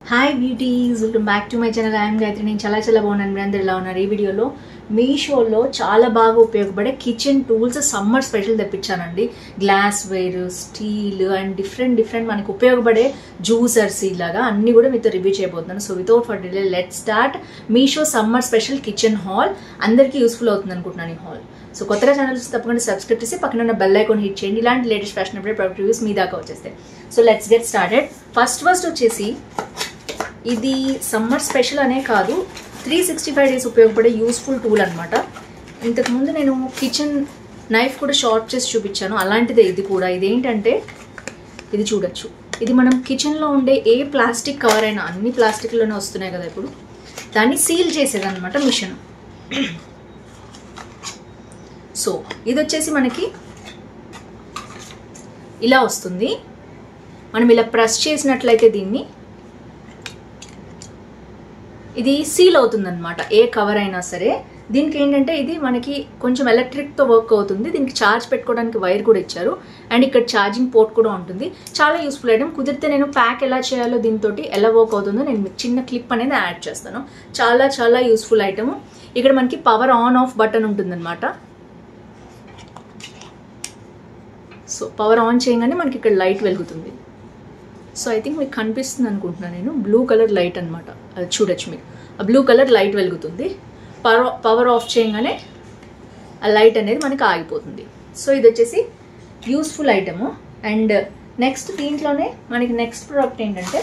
Hi beauties, welcome back to my channel. I'm Gayatri. నేను చాలా బాగున్నాను. మీరు అందరూ ఎలా ఉన్నారు? ఈ వీడియోలో మీషోలో చాలా బాగా ఉపయోగపడే కిచెన్ టూల్స్ సమ్మర్ స్పెషల్ తెప్పించానండి. Glassware, steel and different మనకు ఉపయోగపడే జ్యూసర్స్ ఇలాగా అన్ని కూడా మీతో రివ్యూ చేయబోతున్నాను. So without for delay let's start Meesho summer special kitchen haul. అందరికీ యూస్ఫుల్ అవుతుంది అనుకుంటున్నాను ఈ హాల్. సో కొత్తగా ఛానల్స్ తప్పకుండా సబ్స్క్రైబ్ చేసి పక్కన ఉన్న బెల్ ఐకాన్ హిట్ చేయండి. ఇలాంటి latest fashion update product reviews మీ దాకా వచ్చేస్తాయి. So let's get started. First వచ్చేసి ఇది సమ్మర్ స్పెషల్ అనే కాదు, 365 డేస్ ఉపయోగపడే యూస్ఫుల్ టూల్ అనమాట. ఇంతకుముందు నేను కిచెన్ నైఫ్ కూడా షార్ప్ చేసి చూపించాను, అలాంటిదే ఇది కూడా. ఇదేంటంటే ఇది చూడొచ్చు, ఇది మనం కిచెన్లో ఉండే ఏ ప్లాస్టిక్ కవర్ అయినా, అన్ని ప్లాస్టిక్లోనే వస్తున్నాయి కదా ఇప్పుడు, దాన్ని సీల్ చేసేదన్నమాట మిషన్. సో ఇది వచ్చేసి మనకి ఇలా వస్తుంది. మనం ఇలా ప్రెస్ చేసినట్లయితే దీన్ని ఇది సీల్ అవుతుంది అనమాట, ఏ కవర్ అయినా సరే. దీనికి ఏంటంటే ఇది మనకి కొంచెం ఎలక్ట్రిక్తో వర్క్ అవుతుంది. దీనికి ఛార్జ్ పెట్టుకోవడానికి వైర్ కూడా ఇచ్చారు అండ్ ఇక్కడ ఛార్జింగ్ పోర్ట్ కూడా ఉంటుంది. చాలా యూస్ఫుల్ ఐటమ్. కుదిరితే నేను ప్యాక్ ఎలా చేయాలో దీంతో ఎలా వర్క్ అవుతుందో నేను మీకు చిన్న క్లిప్ అనేది యాడ్ చేస్తాను. చాలా యూస్ఫుల్ ఐటమ్. ఇక్కడ మనకి పవర్ ఆన్ ఆఫ్ బటన్ ఉంటుందన్నమాట. సో పవర్ ఆన్ చేయగానే మనకి ఇక్కడ లైట్ వెలుగుతుంది. సో ఐ థింక్ మీకు కనిపిస్తుంది అనుకుంటున్నాను నేను. బ్లూ కలర్ లైట్ అనమాట, అది చూడొచ్చు మీరు. ఆ బ్లూ కలర్ లైట్ వెలుగుతుంది. పవర్ ఆఫ్ చేయగానే ఆ లైట్ అనేది మనకి ఆగిపోతుంది. సో ఇది వచ్చేసి యూస్ఫుల్ ఐటము. అండ్ నెక్స్ట్ దీంట్లోనే మనకి నెక్స్ట్ ప్రోడక్ట్ ఏంటంటే,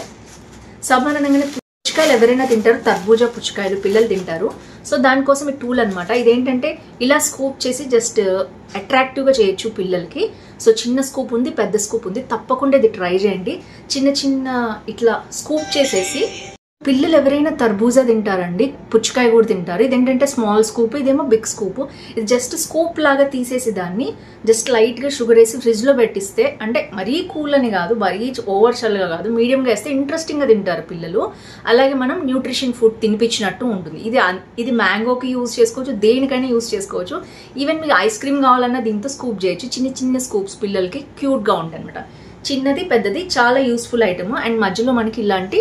సాధారణంగానే పుచ్చకాయలు ఎవరైనా తింటారు, తర్బూజా పుచ్చకాయలు పిల్లలు తింటారు. సో దానికోసం ఈ టూల్ అనమాట. ఇదేంటంటే ఇలా స్కూప్ చేసి జస్ట్ అట్రాక్టివ్గా చేయొచ్చు పిల్లలకి. సో చిన్న స్కూప్ ఉంది, పెద్ద స్కూప్ ఉంది. తప్పకుండా ఇది ట్రై చేయండి. చిన్న ఇట్లా స్కూప్ చేసేసి, పిల్లలు ఎవరైనా తర్బూజా తింటారండి, పుచ్చకాయ కూడా తింటారు. ఇదేంటంటే స్మాల్ స్కూప్, ఇదేమో బిగ్ స్కూప్. ఇది జస్ట్ స్కూప్ లాగా తీసేసి దాన్ని జస్ట్ లైట్గా షుగర్ వేసి ఫ్రిడ్జ్లో పెట్టిస్తే, అంటే మరీ కూల్ అని కాదు, మరీ ఓవర్ చల్లగా కాదు, మీడియంగా వేస్తే ఇంట్రెస్టింగ్గా తింటారు పిల్లలు. అలాగే మనం న్యూట్రిషన్ ఫుడ్ తినిపించినట్టు ఉంటుంది. ఇది మ్యాంగోకి యూజ్ చేసుకోవచ్చు, దేనికైనా యూజ్ చేసుకోవచ్చు. ఈవెన్ మీకు ఐస్ క్రీమ్ కావాలన్నా దీంతో స్కూప్ చేయొచ్చు. చిన్న స్కూప్స్ పిల్లలకి క్యూట్గా ఉంటాయి అనమాట. చిన్నది పెద్దది చాలా యూస్ఫుల్ ఐటమ్. అండ్ మధ్యలో మనకి ఇలాంటి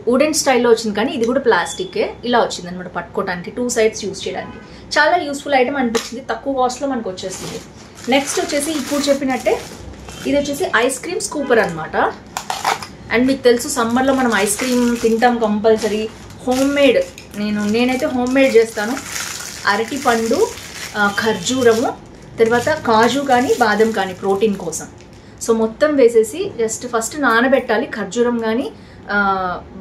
వుడెన్ స్టైల్లో వచ్చింది, కానీ ఇది కూడా ప్లాస్టికే ఇలా వచ్చింది అనమాట పట్టుకోవడానికి, 2 సైడ్స్ యూజ్ చేయడానికి. చాలా యూస్ఫుల్ ఐటమ్ అనిపించింది. తక్కువ కాస్ట్లో మనకు వచ్చేస్తుంది. నెక్స్ట్ వచ్చేసి ఇప్పుడు చెప్పినట్టే ఇది వచ్చేసి ఐస్ క్రీమ్ స్కూపర్ అనమాట. అండ్ మీకు తెలుసు సమ్మర్లో మనం ఐస్ క్రీమ్ తింటాం కంపల్సరీ. నేనైతే హోమ్ మేడ్ చేస్తాను. అరటి పండు, ఖర్జూరము, తర్వాత కాజు కానీ బాదం కానీ ప్రోటీన్ కోసం. సో మొత్తం వేసేసి జస్ట్ ఫస్ట్ నానబెట్టాలి. ఖర్జూరం కానీ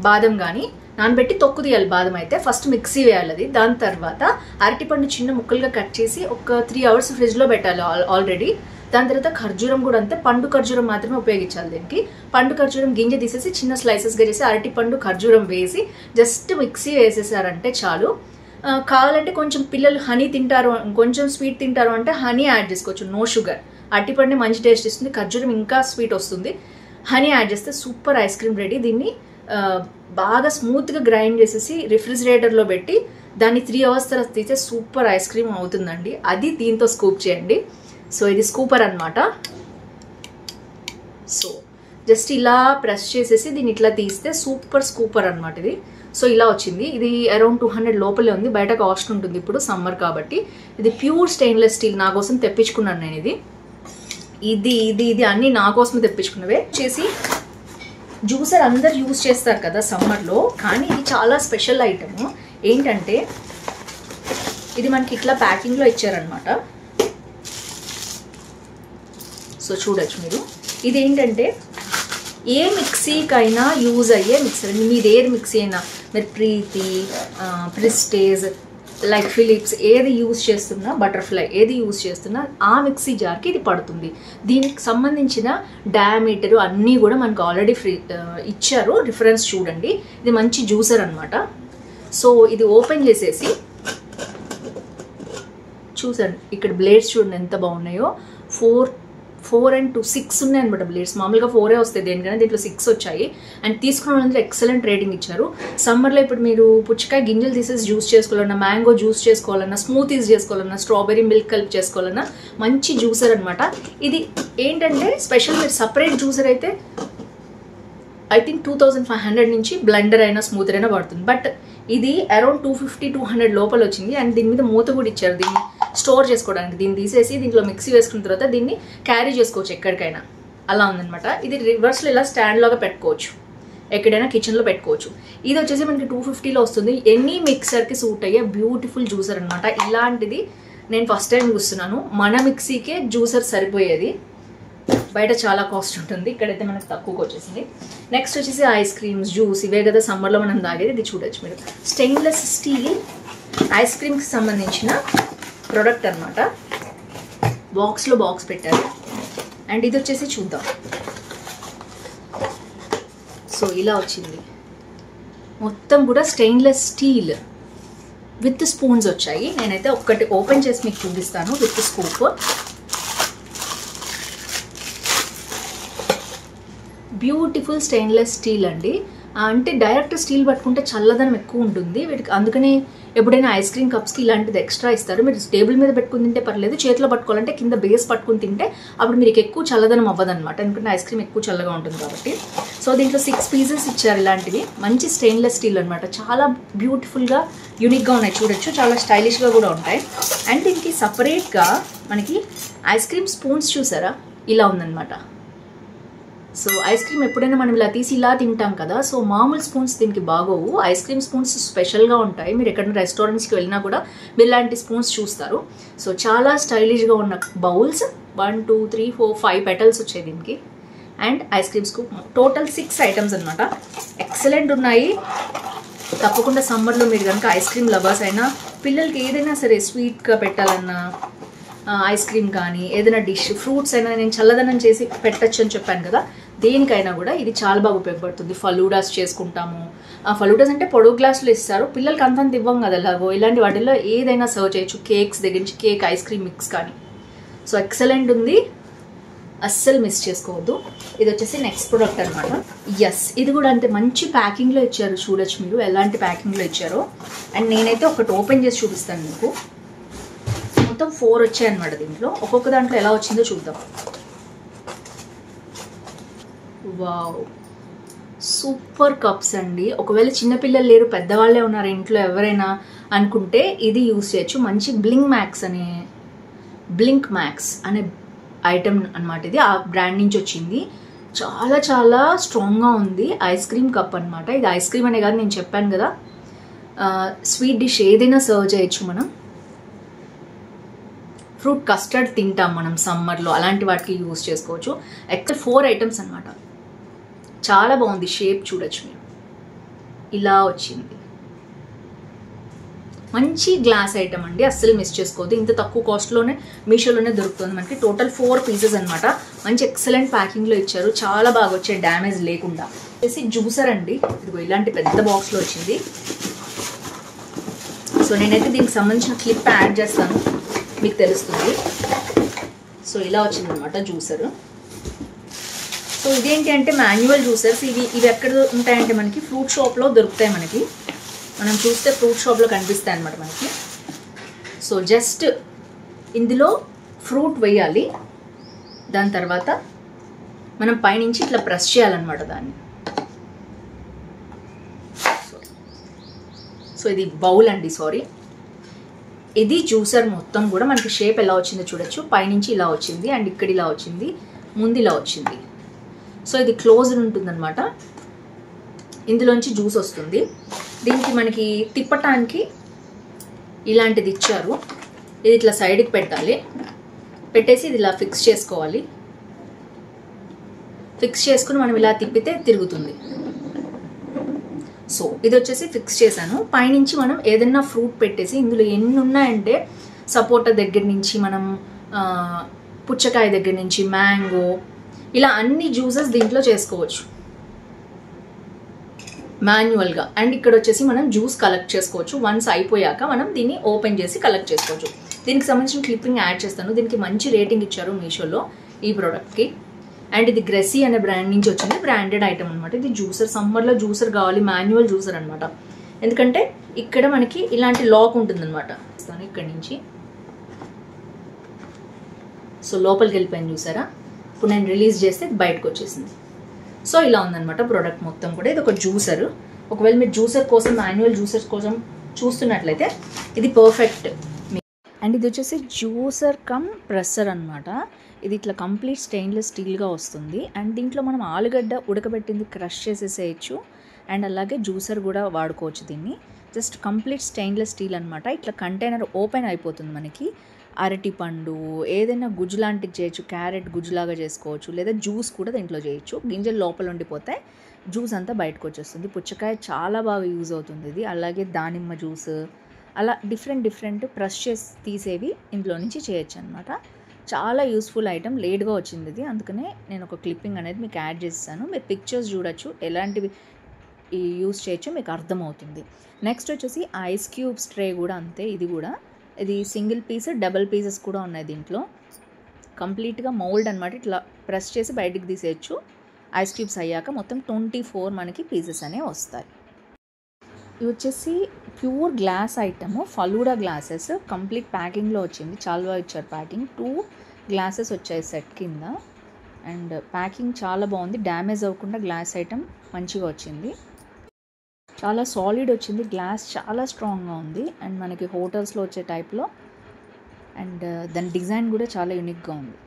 బాదం కానీ నానబెట్టి తొక్కు తీయాలి. బాదం అయితే ఫస్ట్ మిక్సీ వేయాలి అది. దాని తర్వాత అరటిపండు చిన్న ముక్కలుగా కట్ చేసి ఒక 3 అవర్స్ ఫ్రిడ్జ్లో పెట్టాలి ఆల్రెడీ. దాని తర్వాత ఖర్జూరం కూడా అంతే, పండు ఖర్జూరం మాత్రమే ఉపయోగించాలి దీనికి. పండు ఖర్జూరం గింజ తీసేసి చిన్న స్లైసెస్గా చేసి అరటిపండు ఖర్జూరం వేసి జస్ట్ మిక్సీ వేసేసారంటే చాలు. కావాలంటే కొంచెం పిల్లలు హనీ తింటారు, కొంచెం స్వీట్ తింటారు అంటే హనీ యాడ్ చేసుకోవచ్చు, నో షుగర్. అరటిపండు మంచి టేస్ట్ ఇస్తుంది, ఖర్జూరం ఇంకా స్వీట్ వస్తుంది. హనీ యాడ్ చేస్తే సూపర్ ఐస్ క్రీమ్ రెడీ. దీన్ని బాగా స్మూత్గా గ్రైండ్ చేసేసి రిఫ్రిజిరేటర్లో పెట్టి దాన్ని 3 అవర్స్ తర్వాత తీసే సూపర్ ఐస్ క్రీమ్ అవుతుందండి. అది దీంతో స్కూప్ చేయండి. సో ఇది స్కూపర్ అనమాట. సో జస్ట్ ఇలా ప్రెస్ చేసేసి దీన్ని ఇట్లా తీస్తే సూపర్ స్కూపర్ అనమాట ఇది. సో ఇలా వచ్చింది. ఇది అరౌండ్ 200 లోపలే ఉంది. బయట కాస్ట్ ఉంటుంది ఇప్పుడు సమ్మర్ కాబట్టి. ఇది ప్యూర్ స్టెయిన్లెస్ స్టీల్. నా కోసం తెప్పించుకున్నాను నేను ఇది. ఇది అన్నీ నా కోసమే తెప్పించుకున్నవే. చేసి జ్యూసర్ అందరు యూజ్ చేస్తారు కదా సమ్మర్లో, కానీ ఇది చాలా స్పెషల్ ఐటమ్. ఏంటంటే ఇది మనకి ఇట్లా ప్యాకింగ్లో ఇచ్చారనమాట. సో చూడొచ్చు మీరు. ఇది ఏంటంటే ఏ మిక్సీకైనా యూజ్ అయ్యే మిక్సర్. మీది ఏది మిక్సీ అయినా, మీరు ప్రీతి, ప్రెస్టేజ్, లైక్ ఫిలిప్స్ ఏది యూజ్ చేస్తున్నా, బటర్ఫ్లై ఏది యూజ్ చేస్తున్నా ఆ మిక్సీ జార్కి ఇది పడుతుంది. దీనికి సంబంధించిన డయామీటరు అన్నీ కూడా మనకు ఆల్రెడీ ఇచ్చారు, రిఫరెన్స్ చూడండి. ఇది మంచి జ్యూసర్ అనమాట. సో ఇది ఓపెన్ చేసేసి చూసండి, ఇక్కడ బ్లేడ్స్ చూడండి ఎంత బాగున్నాయో. 4 and 2 6 ఉన్నాయి అనమాట బ్లేడ్స్. మామూలుగా 4 వస్తాయి దేనికైనా, దీంట్లో 6 వచ్చాయి. అండ్ తీసుకున్న వాళ్ళందరూ ఎక్సలెంట్ రేటింగ్ ఇచ్చారు. సమ్మర్లో ఇప్పుడు మీరు పుచ్చకాయ గింజలు తీసేసి జ్యూస్ చేసుకోవాలన్నా, మ్యాంగో జ్యూస్ చేసుకోవాలన్నా, స్మూతీస్ చేసుకోవాలన్నా, స్ట్రాబెర్రీ మిల్క్ కలిపి చేసుకోవాలన్నా మంచి జ్యూసర్ అనమాట. ఇది ఏంటంటే స్పెషల్, మీరు సపరేట్ జ్యూసర్ అయితే ఐ థింక్ 2500 నుంచి బ్లెండర్ అయినా స్మూతర్ అయినా పడుతుంది. బట్ ఇది అరౌండ్ 250-200 లోపల వచ్చింది. అండ్ దీని మీద మూత కూడా ఇచ్చారు దీన్ని స్టోర్ చేసుకోవడానికి. దీన్ని తీసేసి దీంట్లో మిక్సీ వేసుకున్న తర్వాత దీన్ని క్యారీ చేసుకోవచ్చు ఎక్కడికైనా, అలా ఉందనమాట. ఇది రివర్స్లో ఇలా స్టాండ్ లాగా పెట్టుకోవచ్చు, ఎక్కడైనా కిచెన్లో పెట్టుకోవచ్చు. ఇది వచ్చేసి మనకి 250లో వస్తుంది. ఎనీ మిక్సర్కి సూట్ అయ్యే బ్యూటిఫుల్ జ్యూసర్ అనమాట. ఇలాంటిది నేను ఫస్ట్ టైం చూస్తున్నాను. మన మిక్సీకే జ్యూసర్ సరిపోయేది, బయట చాలా కాస్ట్ ఉంటుంది, ఇక్కడైతే మనకు తక్కువకి వచ్చేసింది. నెక్స్ట్ వచ్చేసి ఐస్ క్రీమ్స్, జ్యూస్, ఇవే కదా సమ్మర్లో మనం తాగేది. ఇది చూడొచ్చు మీరు, స్టెయిన్లెస్ స్టీల్ ఐస్ క్రీమ్కి సంబంధించిన ప్రోడక్ట్ అనమాట. బాక్స్లో బాక్స్ పెట్టారు. అండ్ ఇది వచ్చేసి చూద్దాం. సో ఇలా వచ్చింది మొత్తం కూడా స్టెయిన్లెస్ స్టీల్ విత్ స్పూన్స్ వచ్చాయి. నేనైతే ఒక్కటి ఓపెన్ చేసి మీకు చూపిస్తాను with scoop. Beautiful stainless steel అండి. అంటే డైరెక్ట్ స్టీల్ పట్టుకుంటే చల్లదనం ఎక్కువ ఉంటుంది వీటికి, అందుకని ఎప్పుడైనా ఐస్ క్రీమ్ కప్స్కి ఇలాంటిది ఎక్స్ట్రా ఇస్తారు. మీరు టేబుల్ మీద పెట్టుకుని తింటే పర్లేదు, చేతిలో పట్టుకోవాలంటే కింద బేస్ పట్టుకుని తింటే అప్పుడు మీకు ఎక్కువ చల్లదనం అవ్వదన్నమాట, ఎందుకంటే ఐస్ క్రీమ్ ఎక్కువ చల్లగా ఉంటుంది కాబట్టి. సో దీంట్లో 6 పీసెస్ ఇచ్చారు ఇలాంటివి. మంచి స్టెయిన్లెస్ స్టీల్ అనమాట. చాలా బ్యూటిఫుల్గా యూనిక్గా ఉన్నాయి, చూడొచ్చు. చాలా స్టైలిష్గా కూడా ఉంటాయి. అండ్ దీనికి సపరేట్గా మనకి ఐస్ క్రీమ్ స్పూన్స్ చూసారా, ఇలా ఉందన్నమాట. సో ఐస్ క్రీమ్ ఎప్పుడైనా మనం ఇలా తీసి ఇలా తింటాం కదా, సో మామూలు స్పూన్స్ దీనికి బాగోవు. ఐస్ క్రీమ్ స్పూన్స్ స్పెషల్గా ఉంటాయి. మీరు ఎక్కడైనా రెస్టారెంట్స్కి వెళ్ళినా కూడా మీరు ఇలాంటి స్పూన్స్ చూస్తారు. సో చాలా స్టైలిష్గా ఉన్న బౌల్స్, 1 2 3 4 5 పెటల్స్ వచ్చాయి దీనికి. And ice cream scoop, total 6 items అనమాట. ఎక్సలెంట్ ఉన్నాయి. తప్పకుండా సమ్మర్లో మీరు కనుక ఐస్ క్రీమ్ లవర్స్ అయినా, పిల్లలకి ఏదైనా సరే స్వీట్గా పెట్టాలన్నా, ఐస్ క్రీమ్ కానీ ఏదైనా డిష్, ఫ్రూట్స్ అయినా నేను చల్లదనం చేసి పెట్టచ్చు అని చెప్పాను కదా, దేనికైనా కూడా ఇది చాలా బాగా ఉపయోగపడుతుంది. ఫలూడాస్ చేసుకుంటాము. ఫలూడాస్ అంటే పొడవు గ్లాసులు ఇస్తారు, పిల్లలకి అంతంత ఇవ్వం కదా ఎలాగో. ఇలాంటి వాటిల్లో ఏదైనా సర్వ్ చేయొచ్చు, కేక్స్ దగ్గర నుంచి కేక్, ఐస్ క్రీమ్ మిక్స్ కానీ. సో ఎక్సలెంట్ ఉంది, అస్సలు మిస్ చేసుకోవద్దు. ఇది వచ్చేసి నెక్స్ట్ ప్రోడక్ట్ అనమాట. ఎస్, ఇది కూడా అంతే మంచి ప్యాకింగ్లో ఇచ్చారు, చూడొచ్చు మీరు ఎలాంటి ప్యాకింగ్లో ఇచ్చారో. అండ్ నేనైతే ఒకటి ఓపెన్ చేసి చూపిస్తాను మీకు. మొత్తం 4 వచ్చాయన్నమాట దీంట్లో. ఒక్కొక్క దాంట్లో ఎలా వచ్చిందో చూద్దాం. వావ్, సూపర్ కప్స్ అండి. ఒకవేళ చిన్నపిల్లలు లేరు, పెద్దవాళ్ళే ఉన్నారు ఇంట్లో ఎవరైనా అనుకుంటే ఇది యూస్ చేయొచ్చు. మంచి బ్లింక్ మ్యాక్స్ అనే ఐటమ్ అనమాట. ఇది ఆ బ్రాండ్ నుంచి వచ్చింది. చాలా చాలా స్ట్రాంగ్గా ఉంది. ఐస్ క్రీమ్ కప్ అనమాట. ఇది ఐస్ క్రీమ్ అనే కాదు, నేను చెప్పాను కదా స్వీట్ డిష్ ఏదైనా సర్వ్ చేయొచ్చు మనం. ఫ్రూట్ కస్టర్డ్ తింటాం మనం సమ్మర్లో, అలాంటి వాటికి యూజ్ చేసుకోవచ్చు. యాక్చువల్ 4 ఐటమ్స్ అనమాట. చాలా బాగుంది, షేప్ చూడొచ్చు మీరు, ఇలా వచ్చింది. మంచి గ్లాస్ ఐటమ్ అండి, అస్సలు మిస్ చేసుకోవద్దు. ఇంత తక్కువ కాస్ట్లోనే మీషోలోనే దొరుకుతుంది మనకి. టోటల్ 4 పీసెస్ అనమాట. మంచి ఎక్సలెంట్ ప్యాకింగ్లో ఇచ్చారు, చాలా బాగా వచ్చాయి డ్యామేజ్ లేకుండా. వచ్చేసి జ్యూసర్ అండి. ఇదిగో ఇలాంటి పెద్ద బాక్స్లో వచ్చింది. సో నేనైతే దీనికి సంబంధించిన క్లిప్ యాడ్ చేస్తాను, మీకు తెలుస్తుంది. సో ఇలా వచ్చిందనమాట జ్యూసర్. సో ఇదేంటి అంటే మాన్యువల్ జ్యూసర్స్. ఇవి ఎక్కడ ఉంటాయంటే మనకి ఫ్రూట్ షాప్లో దొరుకుతాయి. మనం చూస్తే ఫ్రూట్ షాప్లో కనిపిస్తాయి అనమాట మనకి. సో జస్ట్ ఇందులో ఫ్రూట్ వేయాలి, దాని తర్వాత మనం పైనుంచి ఇట్లా ప్రెస్ చేయాలన్నమాట దాన్ని. సో ఇది బౌల్ అండి, సారీ. ఇది జ్యూసర్ మొత్తం కూడా మనకి షేప్ ఎలా వచ్చిందో చూడొచ్చు. పైనుంచి ఇలా వచ్చింది, అండ్ ఇక్కడ ఇలా వచ్చింది, ముందు ఇలా వచ్చింది. సో ఇది క్లోజ్డ్ ఉంటుందన్నమాట. ఇందులోంచి జ్యూస్ వస్తుంది. దీనికి మనకి తిప్పటానికి ఇలాంటిది ఇచ్చారు. ఇది ఇట్లా సైడ్కి పెట్టాలి, పెట్టేసి ఇది ఇలా ఫిక్స్ చేసుకోవాలి. ఫిక్స్ చేసుకుని మనం ఇలా తిప్పితే తిరుగుతుంది. సో ఇది వచ్చేసి ఫిక్స్ చేశాను. పైనుంచి మనం ఏదైనా ఫ్రూట్ పెట్టేసి, ఇందులో ఎన్ని ఉన్నాయంటే సపోటా దగ్గర నుంచి మనం పుచ్చకాయ దగ్గర నుంచి మ్యాంగో, ఇలా అన్ని జ్యూసెస్ దీంట్లో చేసుకోవచ్చు మాన్యువల్గా. అండ్ ఇక్కడ వచ్చేసి మనం జ్యూస్ కలెక్ట్ చేసుకోవచ్చు. వన్స్ అయిపోయాక మనం దీన్ని ఓపెన్ చేసి కలెక్ట్ చేసుకోవచ్చు. దీనికి సంబంధించిన క్లిప్పింగ్ యాడ్ చేస్తాను. దీనికి మంచి రేటింగ్ ఇచ్చారు మీషోలో ఈ ప్రోడక్ట్కి. అండ్ ఇది గ్రెసీ అనే బ్రాండ్ నుంచి వచ్చింది, బ్రాండెడ్ ఐటమ్ అనమాట. ఇది జ్యూసర్, సమ్మర్లో జ్యూసర్ కావాలి, మాన్యువల్ జ్యూసర్ అనమాట. ఎందుకంటే ఇక్కడ మనకి ఇలాంటి లాక్ ఉంటుందన్నమాట. ఇక్కడి నుంచి సో లోపలికి వెళ్ళిపోయింది చూసారా. ఇప్పుడు నేను రిలీజ్ చేస్తే బయటకు వచ్చేసింది. సో ఇలా ఉందన్నమాట ప్రోడక్ట్ మొత్తం కూడా. ఇది ఒక జ్యూసర్. ఒకవేళ మీరు జ్యూసర్ కోసం, మాన్యువల్ జ్యూసర్స్ కోసం చూస్తున్నట్లయితే ఇది పర్ఫెక్ట్. అండ్ ఇది వచ్చేసి జ్యూసర్ కమ్ ప్రెస్సర్ అనమాట. ఇది ఇట్లా కంప్లీట్ స్టెయిన్లెస్ స్టీల్గా వస్తుంది. అండ్ దీంట్లో మనం ఆలుగడ్డ ఉడకబెట్టింది క్రష్ చేసేసేయచ్చు. అండ్ అలాగే జ్యూసర్ కూడా వాడుకోవచ్చు దీన్ని. జస్ట్ కంప్లీట్ స్టెయిన్లెస్ స్టీల్ అనమాట. ఇట్లా కంటైనర్ ఓపెన్ అయిపోతుంది మనకి. అరటిపండు ఏదైనా గుజ్జు లాంటిది చేయొచ్చు, క్యారెట్ గుజ్జులాగా చేసుకోవచ్చు, లేదా జ్యూస్ కూడా దీంట్లో చేయొచ్చు. గింజలు లోపల ఉండిపోతే జ్యూస్ అంతా బయటకు వచ్చేస్తుంది. పుచ్చకాయ చాలా బాగా యూజ్ అవుతుంది ఇది. అలాగే దానిమ్మ జ్యూస్, అలా డిఫరెంట్ ప్రెస్ చేసి తీసేవి ఇందులో నుంచి చేయొచ్చు అనమాట. చాలా యూస్ఫుల్ ఐటమ్. లేట్గా వచ్చింది ఇది, అందుకనే నేను ఒక క్లిప్పింగ్ అనేది మీకు యాడ్ చేస్తాను. మీరు పిక్చర్స్ చూడొచ్చు, ఎలాంటివి యూస్ చేయొచ్చో మీకు అర్థమవుతుంది. నెక్స్ట్ వచ్చేసి ఐస్ క్యూబ్స్ ట్రే కూడా అంతే. ఇది సింగిల్ పీస్, డబల్ పీసెస్ కూడా ఉన్నాయి దీంట్లో. కంప్లీట్గా మౌల్డ్ అనమాట. ఇట్లా ప్రెస్ చేసి బయటికి తీసేయచ్చు. ఐస్ క్యూబ్స్ అయ్యాక మొత్తం 24 మనకి పీసెస్ అనేవి వస్తాయి. ఇవి వచ్చేసి pure glass item, falooda glasses. Complete ప్యాకింగ్లో వచ్చింది, చాలా బాగా ఇచ్చారు ప్యాకింగ్. 2 గ్లాసెస్ వచ్చాయి సెట్ కింద. అండ్ ప్యాకింగ్ చాలా బాగుంది, డ్యామేజ్ అవ్వకుండా గ్లాస్ ఐటమ్ మంచిగా వచ్చింది. చాలా సాలిడ్ వచ్చింది, గ్లాస్ చాలా స్ట్రాంగ్గా ఉంది. అండ్ మనకి హోటల్స్లో వచ్చే టైప్లో. అండ్ దాని డిజైన్ కూడా చాలా యూనిక్గా ఉంది.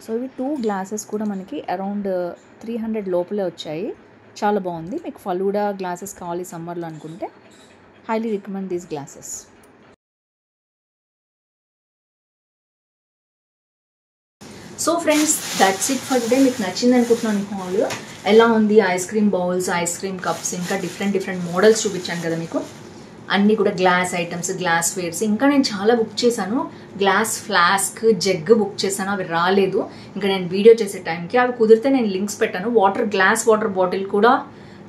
సో ఇవి 2 గ్లాసెస్ కూడా మనకి అరౌండ్ 300 లోపలే వచ్చాయి. చాలా బాగుంది. మీకు ఫలూడా గ్లాసెస్ కావాలి సమ్మర్లో అనుకుంటే highly recommend these glasses. So friends, that's it for today. మీకు నచ్చింది అనుకుంటున్నాను ఈ హాల్. ఎలా ఉంది? Ice cream bowls, ice cream cups, ఇంకా డిఫరెంట్ మోడల్స్ చూపించాను కదా మీకు. అన్నీ కూడా గ్లాస్ ఐటమ్స్, గ్లాస్ వేర్స్. ఇంకా నేను చాలా బుక్ చేశాను. గ్లాస్ ఫ్లాస్క్, జగ్ బుక్ చేశాను, అవి రాలేదు. ఇంకా నేను వీడియో చేసే టైంకి అవి కుదిరితే నేను లింక్స్ పెట్టాను. గ్లాస్ వాటర్ బాటిల్ కూడా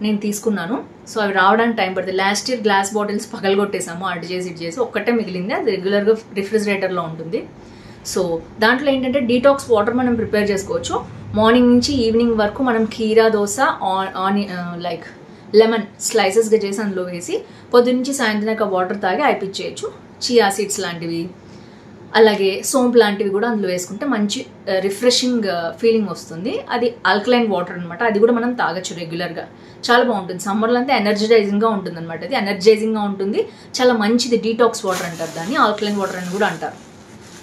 నేను తీసుకున్నాను. సో అవి రావడానికి టైం పడుతుంది. లాస్ట్ ఇయర్ గ్లాస్ బాటిల్స్ పగలగొట్టేసాము, అటు చేసి ఒక్కటే మిగిలింది. అది రెగ్యులర్గా రిఫ్రిజిరేటర్లో ఉంటుంది. సో దాంట్లో ఏంటంటే డీటాక్స్ వాటర్ మనం ప్రిపేర్ చేసుకోవచ్చు. మార్నింగ్ నుంచి ఈవినింగ్ వరకు మనం కీరా దోశ, లైక్ లెమన్ స్లైసెస్గా చేసి అందులో వేసి పొద్దున్నుంచి సాయంత్రం దాకా వాటర్ తాగి అయిపించేయచ్చు. చియా సీడ్స్ లాంటివి, అలాగే సోంపు లాంటివి కూడా అందులో వేసుకుంటే మంచి రిఫ్రెషింగ్ ఫీలింగ్ వస్తుంది. అది ఆల్కలైన్ వాటర్ అనమాట. అది కూడా మనం తాగొచ్చు రెగ్యులర్గా. చాలా బాగుంటుంది. సమ్మర్లో అంతా ఎనర్జైజింగ్గా ఉంటుంది అనమాట. అది ఎనర్జైజింగ్గా ఉంటుంది, చాలా మంచిది. డీటాక్స్ వాటర్ అంటారు దాన్ని, ఆల్కలైన్ వాటర్ అని కూడా అంటారు.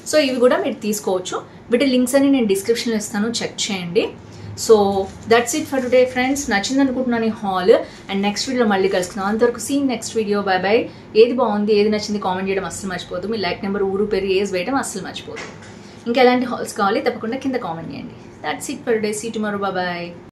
సో ఇవి కూడా మీరు తీసుకోవచ్చు. వీటి లింక్స్ అని నేను డిస్క్రిప్షన్లో ఇస్తాను, చెక్ చేయండి. So that's it for today friends. నచ్చింది అనుకుంటున్నాను ఈ హాల్. అండ్ నెక్స్ట్ వీడియోలో మళ్ళీ కలుసుకుందాం. అంతవరకు సీన్ నెక్స్ట్ వీడియో. బై. ఏది బాగుంది, ఏది నచ్చింది కామెంట్ చేయడం అస్సలు మర్చిపోదు. మీ లైక్ నెంబర్, ఊరు పేరు, ఏజ్ వేయడం అస్సలు మర్చిపోదు. ఇంకా ఎలాంటి హాల్స్ కావాలి తప్పకుండా కింద కామెంట్ చేయండి. That's it for today. See tomorrow. By.